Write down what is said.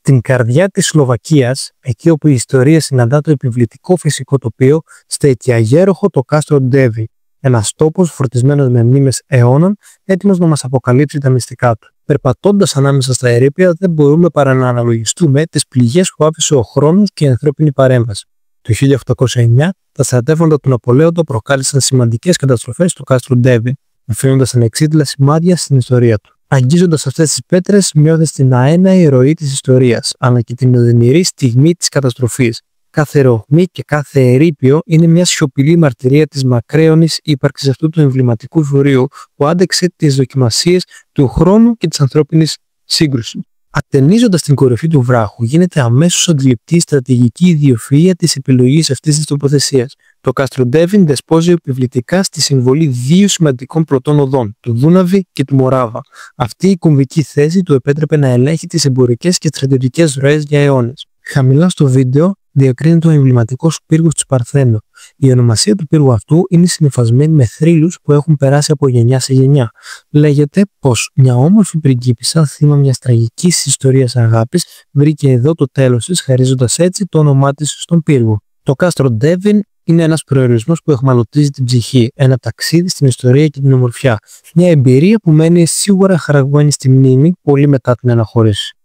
Στην καρδιά της Σλοβακίας, εκεί όπου η ιστορία συναντά το επιβλητικό φυσικό τοπίο, στέκει αγέροχο το κάστρο Ντέβι, ένας τόπος φορτισμένος με μνήμες αιώνων, έτοιμος να μας αποκαλύψει τα μυστικά του. Περπατώντας ανάμεσα στα ερείπια, δεν μπορούμε παρά να αναλογιστούμε τις πληγές που άφησε ο χρόνος και η ανθρώπινη παρέμβαση. Το 1809, τα στρατεύματα του Ναπολέοντα προκάλεσαν σημαντικές καταστροφές στο κάστρο Ντέβι, αφήνοντας ανεξίτηλα σημάδια στην ιστορία του. Αγγίζοντας αυτές τις πέτρες, μειώθες την αέναη ροή της ιστορίας, αλλά και την οδυνηρή στιγμή της καταστροφής. Κάθε ρογμή και κάθε ερείπιο είναι μια σιωπηλή μαρτυρία της μακραίωνης ύπαρξης αυτού του εμβληματικού φορείου που άντεξε τις δοκιμασίες του χρόνου και της ανθρώπινης σύγκρουσης. Ατενίζοντας την κορυφή του βράχου, γίνεται αμέσως αντιληπτή η στρατηγική ιδιοφυΐα της επιλογής αυτής της τοποθεσίας. Το κάστρο Ντέβι δεσπόζει επιβλητικά στη συμβολή δύο σημαντικών πρωτών οδών, του Δούναβη και του Μοράβα. Αυτή η κομβική θέση του επέτρεπε να ελέγχει τις εμπορικές και στρατιωτικές ροές για αιώνες. Χαμηλά στο βίντεο διακρίνεται ο εμβληματικός πύργος του Παρθένου. Η ονομασία του πύργου αυτού είναι συνυφασμένη με θρύλους που έχουν περάσει από γενιά σε γενιά. Λέγεται πως μια όμορφη πριγκίπισσα, θύμα μιας τραγικής ιστορίας αγάπης, βρήκε εδώ το τέλος της, χαρίζοντας έτσι το όνομά της στον πύργο. Το κάστρο Ντέβι είναι ένας προορισμός που αιχμαλωτίζει την ψυχή, ένα ταξίδι στην ιστορία και την ομορφιά. Μια εμπειρία που μένει σίγουρα χαραγμένη στη μνήμη πολύ μετά την αναχώρηση.